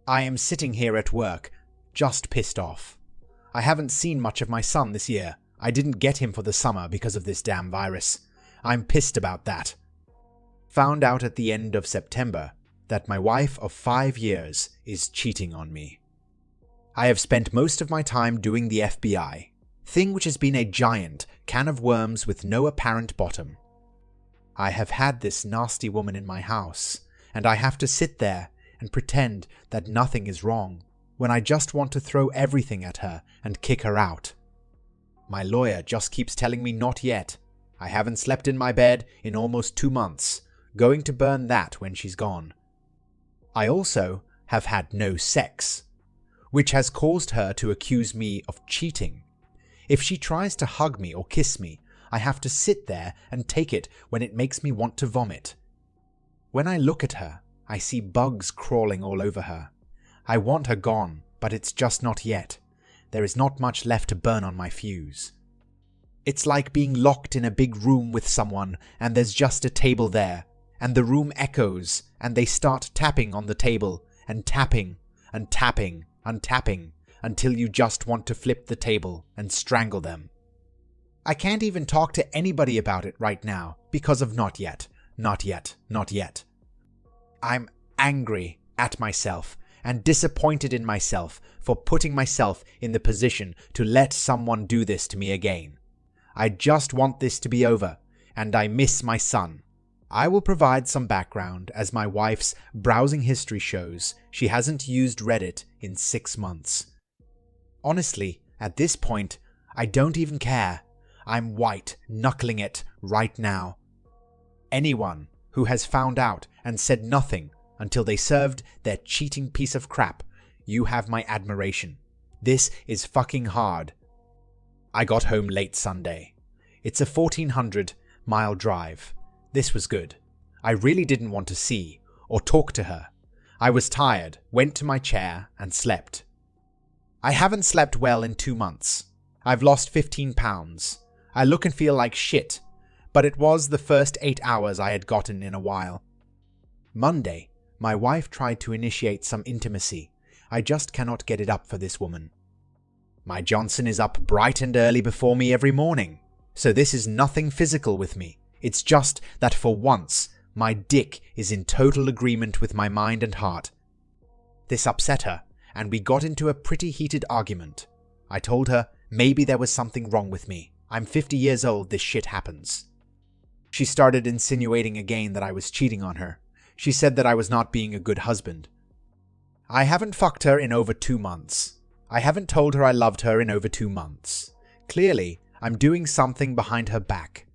I am sitting here at work, just pissed off. I haven't seen much of my son this year. I didn't get him for the summer because of this damn virus. I'm pissed about that. Found out at the end of September that my wife of 5 years is cheating on me. I have spent most of my time doing the FBI, thing which has been a giant can of worms with no apparent bottom. I have had this nasty woman in my house, and I have to sit there and pretend that nothing is wrong when I just want to throw everything at her and kick her out. My lawyer just keeps telling me not yet. I haven't slept in my bed in almost 2 months, going to burn that when she's gone. I also have had no sex, which has caused her to accuse me of cheating. If she tries to hug me or kiss me, I have to sit there and take it when it makes me want to vomit. When I look at her, I see bugs crawling all over her. I want her gone, but it's just not yet. There is not much left to burn on my fuse. It's like being locked in a big room with someone and there's just a table there, and the room echoes and they start tapping on the table and tapping and tapping and tapping until you just want to flip the table and strangle them. I can't even talk to anybody about it right now because of not yet, not yet, not yet. I'm angry at myself and disappointed in myself for putting myself in the position to let someone do this to me again. I just want this to be over, and I miss my son. I will provide some background as my wife's browsing history shows she hasn't used Reddit in 6 months. Honestly, at this point, I don't even care. I'm white knuckling it right now. Anyone who has found out and said nothing until they served their cheating piece of crap, you have my admiration. This is fucking hard. I got home late Sunday. It's a 1,400-mile drive. This was good. I really didn't want to see or talk to her. I was tired, went to my chair and slept. I haven't slept well in 2 months. I've lost 15 pounds. I look and feel like shit, but it was the first 8 hours I had gotten in a while. Monday, my wife tried to initiate some intimacy. I just cannot get it up for this woman. My Johnson is up bright and early before me every morning, so this is nothing physical with me. It's just that for once, my dick is in total agreement with my mind and heart. This upset her, and we got into a pretty heated argument. I told her maybe there was something wrong with me. I'm 50 years old, this shit happens. She started insinuating again that I was cheating on her. She said that I was not being a good husband. I haven't fucked her in over 2 months. I haven't told her I loved her in over 2 months. Clearly, I'm doing something behind her back.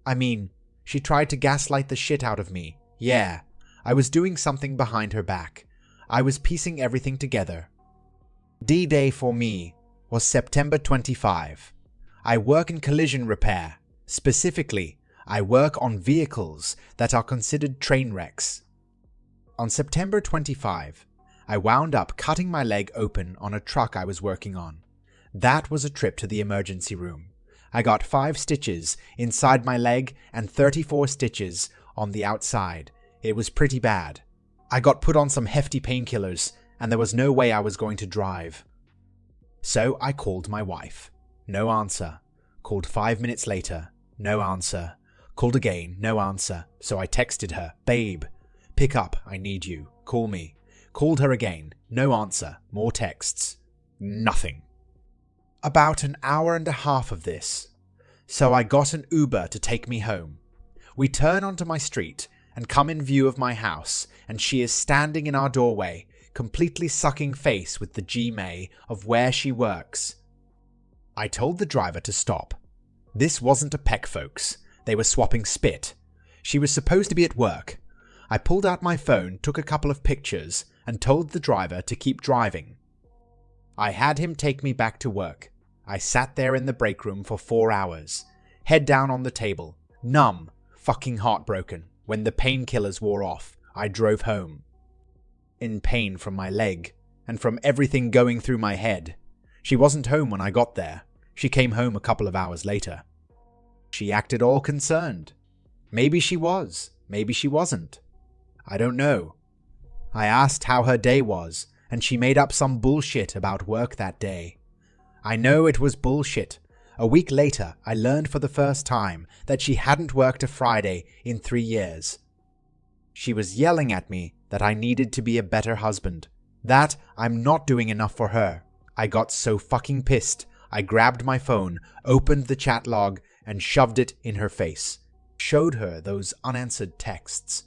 I mean, she tried to gaslight the shit out of me. Yeah, I was doing something behind her back. I was piecing everything together. D-Day for me was September 25. I work in collision repair. Specifically, I work on vehicles that are considered train wrecks. On September 25, I wound up cutting my leg open on a truck I was working on. That was a trip to the emergency room. I got 5 stitches inside my leg and 34 stitches on the outside. It was pretty bad. I got put on some hefty painkillers, and there was no way I was going to drive. So I called my wife. No answer. Called 5 minutes later. No answer. Called again. No answer. So I texted her, "Babe, pick up. I need you. Call me." Called her again. No answer. More texts. Nothing. About an hour and a half of this. So I got an Uber to take me home. We turn onto my street and come in view of my house, and she is standing in our doorway, completely sucking face with the G-May of where she works. I told the driver to stop. This wasn't a peck, folks. They were swapping spit. She was supposed to be at work. I pulled out my phone, took a couple of pictures, and told the driver to keep driving. I had him take me back to work. I sat there in the break room for 4 hours, head down on the table, numb, fucking heartbroken. When the painkillers wore off, I drove home. In pain from my leg, and from everything going through my head. She wasn't home when I got there. She came home a couple of hours later. She acted all concerned. Maybe she was, maybe she wasn't. I don't know. I asked how her day was, and she made up some bullshit about work that day. I know it was bullshit. A week later, I learned for the first time that she hadn't worked a Friday in 3 years. She was yelling at me that I needed to be a better husband, that I'm not doing enough for her. I got so fucking pissed, I grabbed my phone, opened the chat log, and shoved it in her face. Showed her those unanswered texts.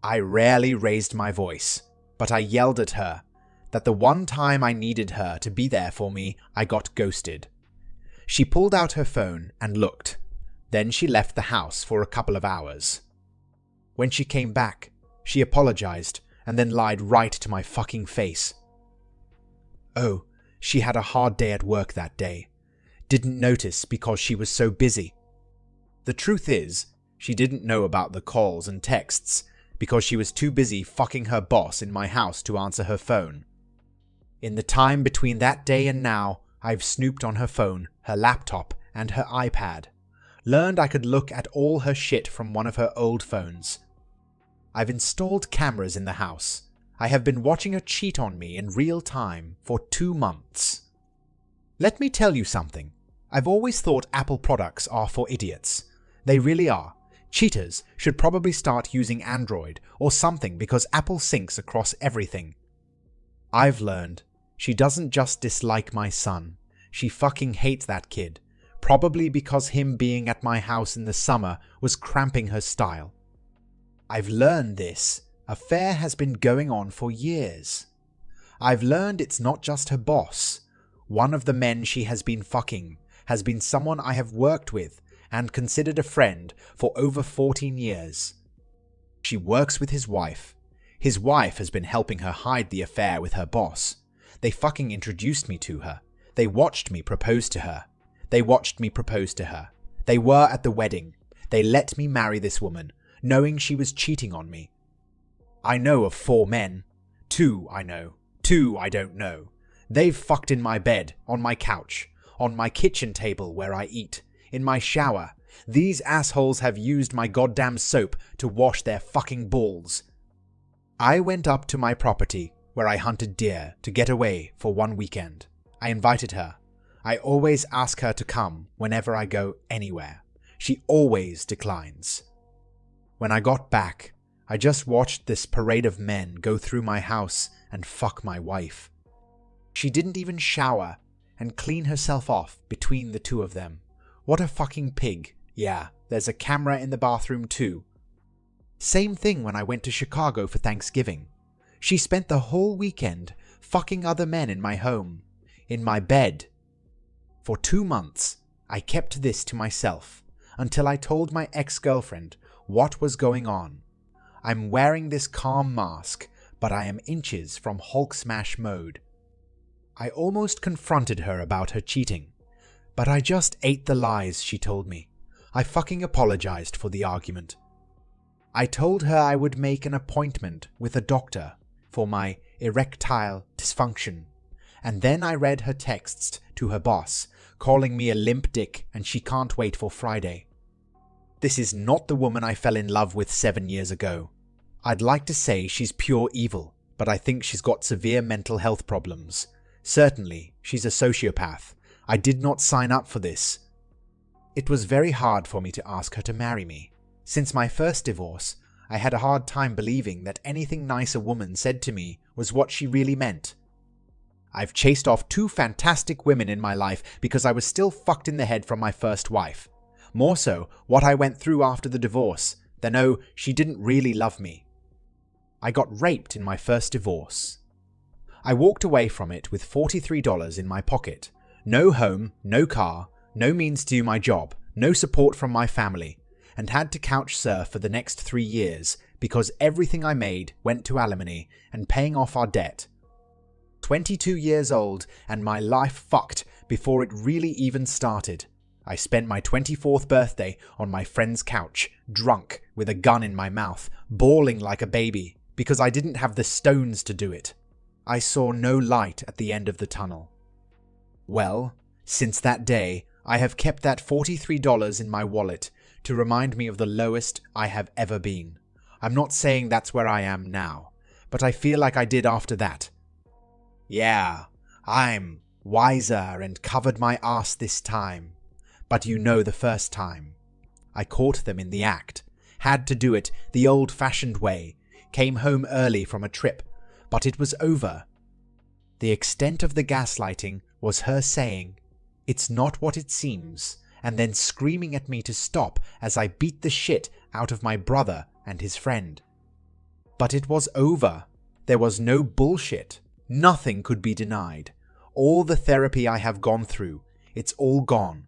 I rarely raised my voice, but I yelled at her that the one time I needed her to be there for me, I got ghosted. She pulled out her phone and looked. Then she left the house for a couple of hours. When she came back, she apologized and then lied right to my fucking face. Oh, she had a hard day at work that day. Didn't notice because she was so busy. The truth is, she didn't know about the calls and texts because she was too busy fucking her boss in my house to answer her phone. In the time between that day and now, I've snooped on her phone, her laptop, and her iPad. Learned I could look at all her shit from one of her old phones. I've installed cameras in the house. I have been watching her cheat on me in real time for 2 months. Let me tell you something. I've always thought Apple products are for idiots. They really are. Cheaters should probably start using Android or something because Apple syncs across everything. I've learned she doesn't just dislike my son. She fucking hates that kid. Probably because him being at my house in the summer was cramping her style. I've learned this affair has been going on for years. I've learned it's not just her boss. One of the men she has been fucking has been someone I have worked with and considered a friend for over 14 years. She works with his wife. His wife has been helping her hide the affair with her boss. They fucking introduced me to her. They watched me propose to her. They watched me propose to her. They were at the wedding. They let me marry this woman, knowing she was cheating on me. I know of 4 men. 2 I know. 2 I don't know. They've fucked in my bed, on my couch, on my kitchen table where I eat, in my shower. These assholes have used my goddamn soap to wash their fucking balls. I went up to my property where I hunted deer to get away for 1 weekend. I invited her. I always ask her to come whenever I go anywhere. She always declines. When I got back, I just watched this parade of men go through my house and fuck my wife. She didn't even shower and clean herself off between the 2 of them. What a fucking pig. Yeah, there's a camera in the bathroom too. Same thing when I went to Chicago for Thanksgiving. She spent the whole weekend fucking other men in my home, in my bed. For 2 months, I kept this to myself until I told my ex-girlfriend what was going on. I'm wearing this calm mask, but I am inches from Hulk smash mode. I almost confronted her about her cheating, but I just ate the lies she told me. I fucking apologized for the argument. I told her I would make an appointment with a doctor for my erectile dysfunction, and then I read her texts to her boss, calling me a limp dick and she can't wait for Friday. This is not the woman I fell in love with 7 years ago. I'd like to say she's pure evil, but I think she's got severe mental health problems. Certainly, she's a sociopath. I did not sign up for this. It was very hard for me to ask her to marry me. Since my first divorce, I had a hard time believing that anything nice a woman said to me was what she really meant. I've chased off 2 fantastic women in my life because I was still fucked in the head from my first wife. More so, what I went through after the divorce than oh, she didn't really love me. I got raped in my first divorce. I walked away from it with $43 in my pocket. No home, no car, no means to do my job, no support from my family, and had to couch surf for the next 3 years because everything I made went to alimony and paying off our debt. 22 years old and my life fucked before it really even started. I spent my 24th birthday on my friend's couch, drunk, with a gun in my mouth, bawling like a baby, because I didn't have the stones to do it. I saw no light at the end of the tunnel. Well, since that day, I have kept that $43 in my wallet to remind me of the lowest I have ever been. I'm not saying that's where I am now, but I feel like I did after that. Yeah, I'm wiser and covered my ass this time. But you know the first time. I caught them in the act. Had to do it the old-fashioned way. Came home early from a trip, but it was over. The extent of the gaslighting was her saying, "It's not what it seems," and then screaming at me to stop as I beat the shit out of my brother and his friend. But it was over. There was no bullshit. Nothing could be denied. All the therapy I have gone through, it's all gone.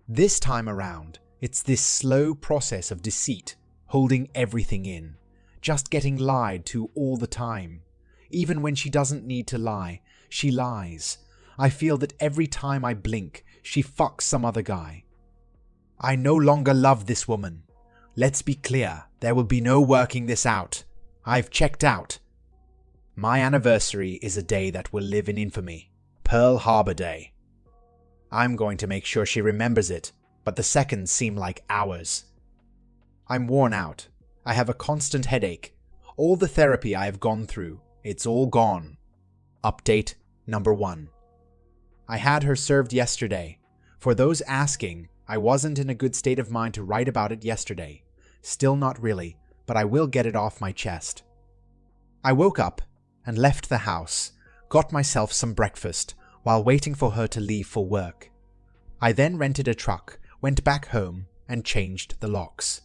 This time around, it's this slow process of deceit, holding everything in, just getting lied to all the time. Even when she doesn't need to lie, she lies. I feel that every time I blink, she fucks some other guy. I no longer love this woman. Let's be clear, there will be no working this out. I've checked out. My anniversary is a day that will live in infamy. Pearl Harbor Day. I'm going to make sure she remembers it, but the seconds seem like hours. I'm worn out. I have a constant headache. All the therapy I have gone through, it's all gone. Update number 1. I had her served yesterday. For those asking, I wasn't in a good state of mind to write about it yesterday. Still not really, but I will get it off my chest. I woke up and left the house, got myself some breakfast while waiting for her to leave for work. I then rented a truck, went back home, and changed the locks.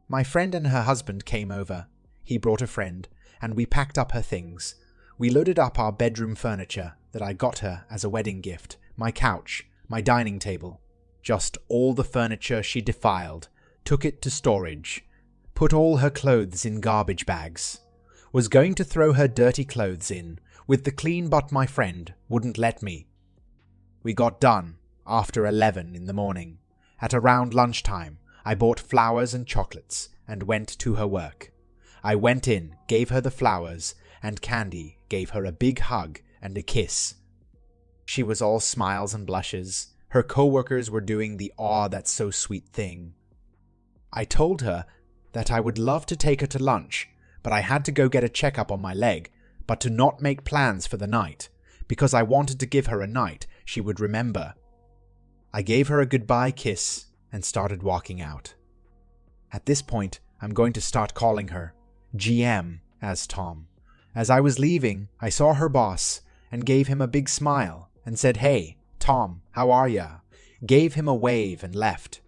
My friend and her husband came over. He brought a friend, and we packed up her things. We loaded up our bedroom furniture that I got her as a wedding gift, my couch, my dining table, just all the furniture she defiled, took it to storage, put all her clothes in garbage bags, was going to throw her dirty clothes in, with the clean, but my friend wouldn't let me. We got done after 11 in the morning. At around lunchtime, I bought flowers and chocolates and went to her work. I went in, gave her the flowers, and Candy gave her a big hug and a kiss. She was all smiles and blushes. Her co-workers were doing the "aw, that's so sweet" thing. I told her that I would love to take her to lunch, but I had to go get a checkup on my leg, but to not make plans for the night, because I wanted to give her a night she would remember. I gave her a goodbye kiss and started walking out. At this point, I'm going to start calling her GM as Tom. As I was leaving, I saw her boss and gave him a big smile and said, "Hey, Tom, how are ya?" Gave him a wave and left.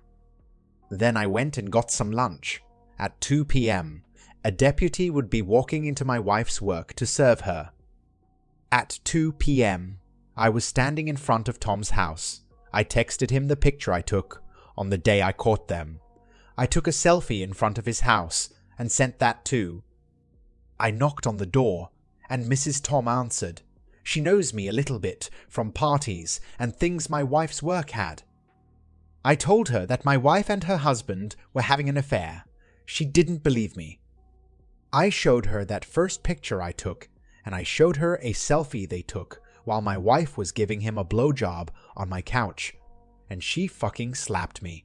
Then I went and got some lunch. At 2 p.m., a deputy would be walking into my wife's work to serve her. At 2 p.m., I was standing in front of Tom's house. I texted him the picture I took on the day I caught them. I took a selfie in front of his house and sent that too. I knocked on the door, and Mrs. Tom answered. She knows me a little bit from parties and things my wife's work had. I told her that my wife and her husband were having an affair. She didn't believe me. I showed her that first picture I took, and I showed her a selfie they took while my wife was giving him a blowjob on my couch, and she fucking slapped me.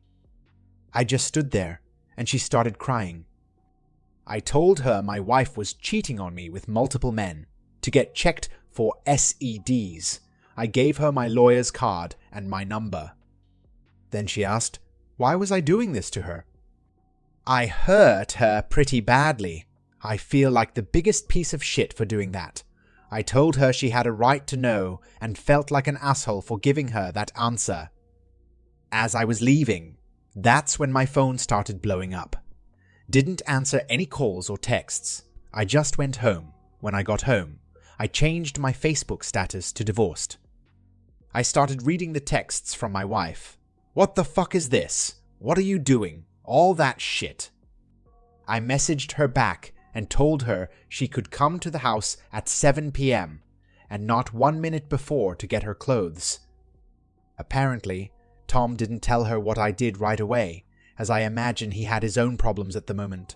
I just stood there, and she started crying. I told her my wife was cheating on me with multiple men to get checked for SEDs. I gave her my lawyer's card and my number. Then she asked, why was I doing this to her? I hurt her pretty badly. I feel like the biggest piece of shit for doing that. I told her she had a right to know and felt like an asshole for giving her that answer. As I was leaving, that's when my phone started blowing up. Didn't answer any calls or texts. I just went home. When I got home, I changed my Facebook status to divorced. I started reading the texts from my wife. What the fuck is this? What are you doing? All that shit. I messaged her back and told her she could come to the house at 7 p.m. and not 1 minute before to get her clothes. Apparently, Tom didn't tell her what I did right away, as I imagine he had his own problems at the moment.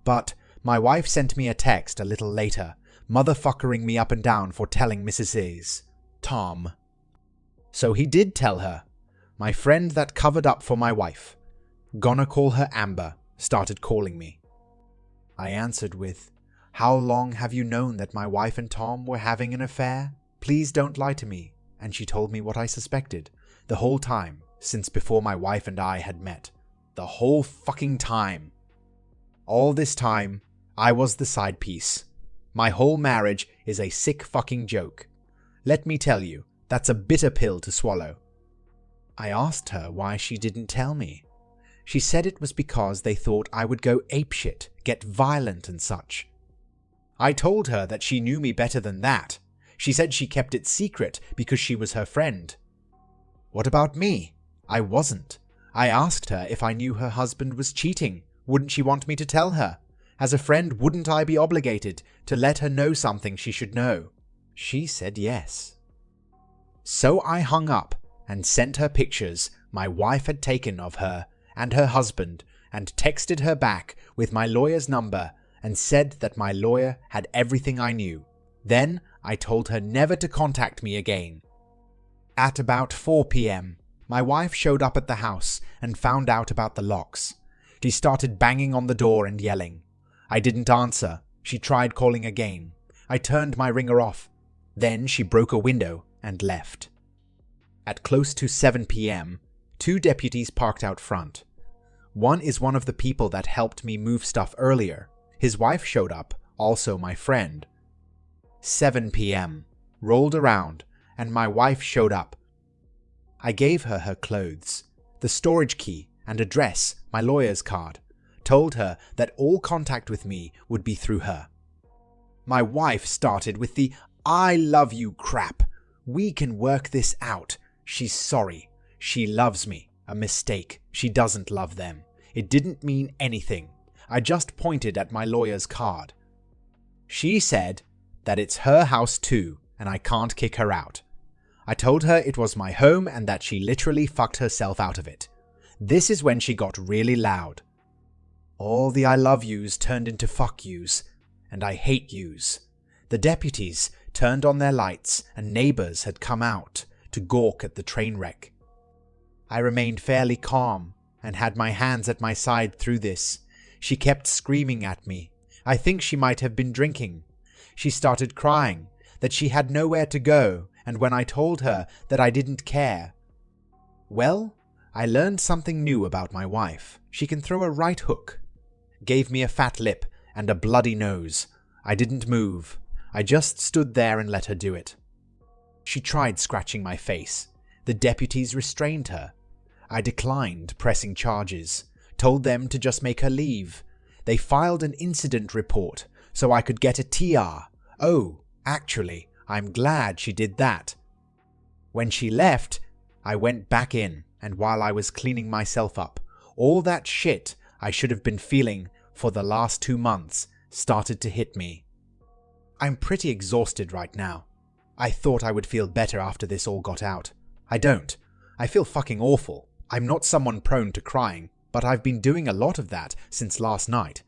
But my wife sent me a text a little later, motherfuckering me up and down for telling Mrs. Tom. So he did tell her. My friend that covered up for my wife, gonna call her Amber, started calling me. I answered with, How long have you known that my wife and Tom were having an affair? Please don't lie to me. And she told me what I suspected. The whole time, since before my wife and I had met. The whole fucking time. All this time, I was the side piece. My whole marriage is a sick fucking joke. Let me tell you, that's a bitter pill to swallow. I asked her why she didn't tell me. She said it was because they thought I would go apeshit, get violent and such. I told her that she knew me better than that. She said she kept it secret because she was her friend. What about me? I wasn't. I asked her if I knew her husband was cheating. Wouldn't she want me to tell her? As a friend, wouldn't I be obligated to let her know something she should know? She said yes. So I hung up and sent her pictures my wife had taken of her and her husband and texted her back with my lawyer's number and said that my lawyer had everything I knew. Then I told her never to contact me again. At about 4 p.m., my wife showed up at the house and found out about the locks. She started banging on the door and yelling. I didn't answer. She tried calling again. I turned my ringer off. Then she broke a window and left. At close to 7 p.m., 2 deputies parked out front. One is one of the people that helped me move stuff earlier. His wife showed up, also my friend. 7 p.m. rolled around and my wife showed up. I gave her her clothes, the storage key and address, my lawyer's card, told her that all contact with me would be through her. My wife started with the "I love you" crap. We can work this out. She's sorry. She loves me. A mistake. She doesn't love them. It didn't mean anything. I just pointed at my lawyer's card. She said that it's her house too, and I can't kick her out. I told her it was my home and that she literally fucked herself out of it. This is when she got really loud. All the I love yous turned into fuck yous, and I hate yous. The deputies turned on their lights and neighbors had come out to gawk at the train wreck. I remained fairly calm and had my hands at my side through this. She kept screaming at me. I think she might have been drinking. She started crying that she had nowhere to go, and when I told her that I didn't care, well, I learned something new about my wife. She can throw a right hook. Gave me a fat lip and a bloody nose. I didn't move. I just stood there and let her do it. She tried scratching my face. The deputies restrained her. I declined pressing charges, told them to just make her leave. They filed an incident report so I could get a TR. Oh, actually, I'm glad she did that. When she left, I went back in, and while I was cleaning myself up, all that shit I should have been feeling for the last 2 months started to hit me. I'm pretty exhausted right now. I thought I would feel better after this all got out. I don't. I feel fucking awful. I'm not someone prone to crying, but I've been doing a lot of that since last night.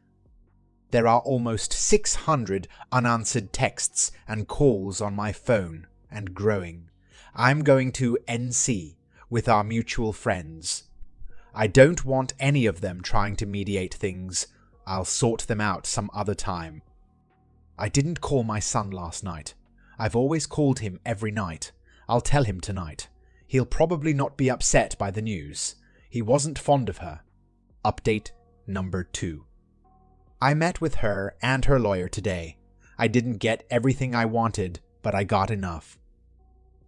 There are almost 600 unanswered texts and calls on my phone, and growing. I'm going to NC with our mutual friends. I don't want any of them trying to mediate things. I'll sort them out some other time. I didn't call my son last night. I've always called him every night. I'll tell him tonight. He'll probably not be upset by the news. He wasn't fond of her. Update number 2. I met with her and her lawyer today. I didn't get everything I wanted, but I got enough.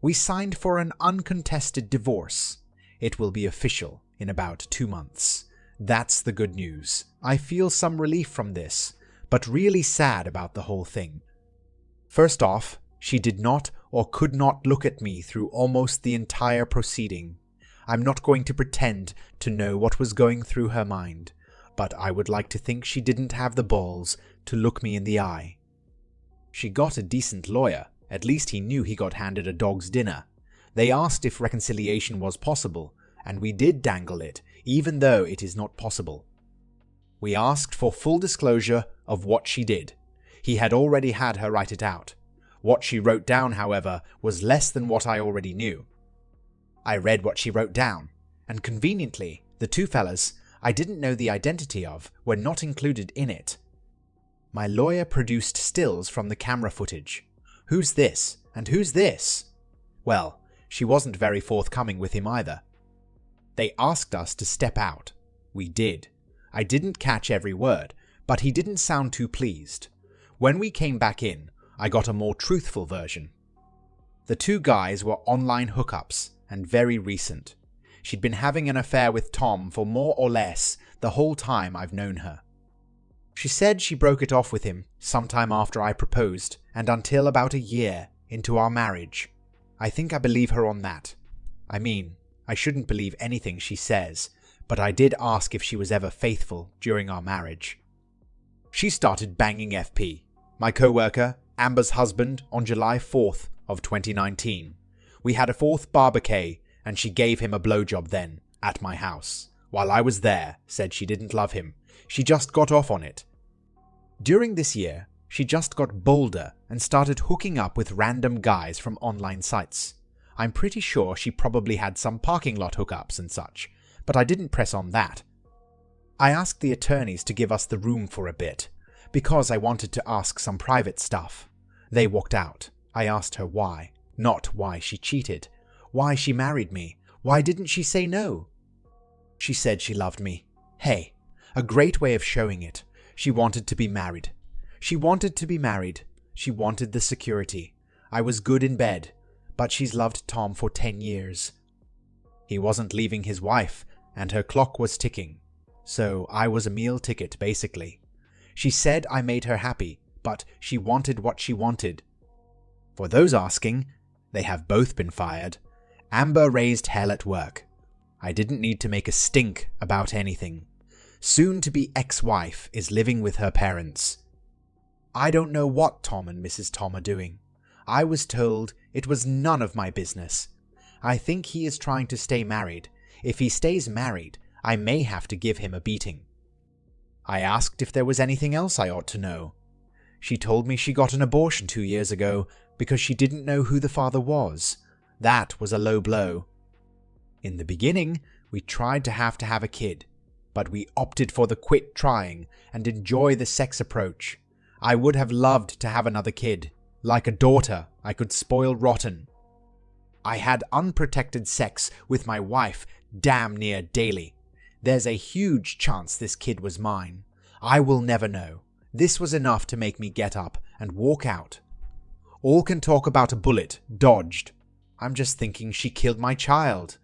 We signed for an uncontested divorce. It will be official in about 2 months. That's the good news. I feel some relief from this, but really sad about the whole thing. First off, she did not or could not look at me through almost the entire proceeding. I'm not going to pretend to know what was going through her mind, but I would like to think she didn't have the balls to look me in the eye. She got a decent lawyer. At least he knew he got handed a dog's dinner. They asked if reconciliation was possible, and we did dangle it, even though it is not possible. We asked for full disclosure of what she did. He had already had her write it out. What she wrote down, however, was less than what I already knew. I read what she wrote down, and conveniently, the 2 fellas I didn't know the identity of were not included in it. My lawyer produced stills from the camera footage. Who's this? And who's this? Well, she wasn't very forthcoming with him either. They asked us to step out. We did. I didn't catch every word, but he didn't sound too pleased. When we came back in, I got a more truthful version. The two guys were online hookups, and very recent. She'd been having an affair with Tom for more or less the whole time I've known her. She said she broke it off with him sometime after I proposed, and until about a year into our marriage. I think I believe her on that. I mean, I shouldn't believe anything she says, but I did ask if she was ever faithful during our marriage. She started banging FP, my co-worker, Amber's husband, on July 4th of 2019. We had a fourth barbecue, and she gave him a blowjob then, at my house. While I was there, said she didn't love him. She just got off on it. During this year, she just got bolder and started hooking up with random guys from online sites. I'm pretty sure she probably had some parking lot hookups and such, but I didn't press on that. I asked the attorneys to give us the room for a bit, because I wanted to ask some private stuff. They walked out. I asked her why. Not why she cheated. Why she married me. Why didn't she say no? She said she loved me. Hey, a great way of showing it. She wanted to be married. She wanted to be married. She wanted the security. I was good in bed, but she's loved Tom for 10 years. He wasn't leaving his wife, and her clock was ticking. So I was a meal ticket, basically. She said I made her happy, but she wanted what she wanted. For those asking, they have both been fired. Amber raised hell at work. I didn't need to make a stink about anything. Soon-to-be ex-wife is living with her parents. I don't know what Tom and Mrs. Tom are doing. I was told it was none of my business. I think he is trying to stay married. If he stays married, I may have to give him a beating. I asked if there was anything else I ought to know. She told me she got an abortion 2 years ago because she didn't know who the father was. That was a low blow. In the beginning, we tried to have a kid, but we opted for the quit trying and enjoy the sex approach. I would have loved to have another kid. Like a daughter, I could spoil rotten. I had unprotected sex with my wife damn near daily. There's a huge chance this kid was mine. I will never know. This was enough to make me get up and walk out. All can talk about a bullet dodged. I'm just thinking she killed my child.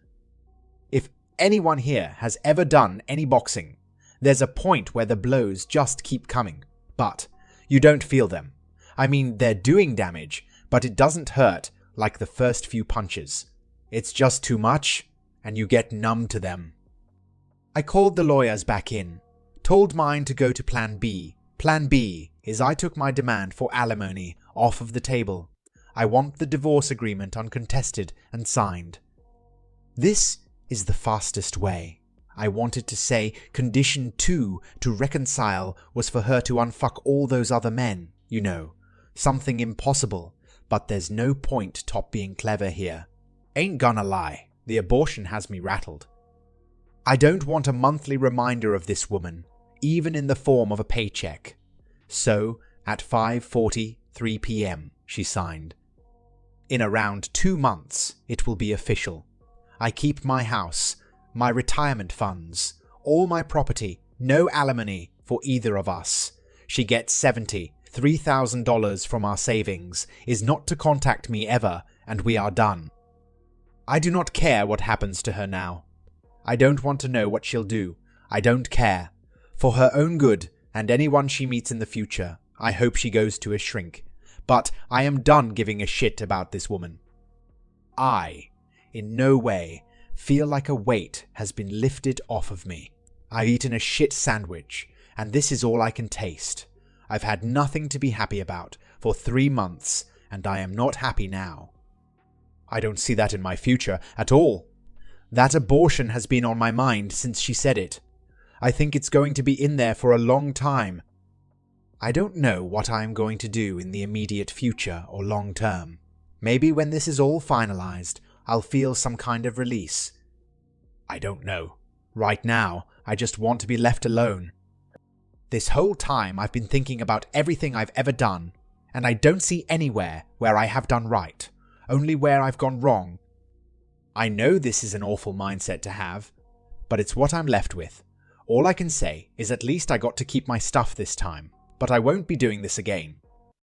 If anyone here has ever done any boxing, there's a point where the blows just keep coming, but you don't feel them. I mean, they're doing damage, but it doesn't hurt like the first few punches. It's just too much, and you get numb to them. I called the lawyers back in, told mine to go to Plan B. Plan B is I took my demand for alimony off of the table. I want the divorce agreement uncontested and signed. This is the fastest way. I wanted to say condition 2 to reconcile was for her to unfuck all those other men, you know. Something impossible, but there's no point top being clever here. Ain't gonna lie, the abortion has me rattled. I don't want a monthly reminder of this woman, even in the form of a paycheck. So, at 5:43 p.m., she signed. In around 2 months, it will be official. I keep my house, my retirement funds, all my property, no alimony for either of us. She gets $73,000 from our savings, is not to contact me ever, and we are done. I do not care what happens to her now. I don't want to know what she'll do. I don't care. For her own good, and anyone she meets in the future, I hope she goes to a shrink. But I am done giving a shit about this woman. I, in no way, feel like a weight has been lifted off of me. I've eaten a shit sandwich, and this is all I can taste. I've had nothing to be happy about for 3 months, and I am not happy now. I don't see that in my future at all. That abortion has been on my mind since she said it. I think it's going to be in there for a long time. I don't know what I am going to do in the immediate future or long term. Maybe when this is all finalized, I'll feel some kind of release. I don't know. Right now, I just want to be left alone. This whole time I've been thinking about everything I've ever done, and I don't see anywhere where I have done right, only where I've gone wrong. I know this is an awful mindset to have, but it's what I'm left with. All I can say is at least I got to keep my stuff this time, but I won't be doing this again.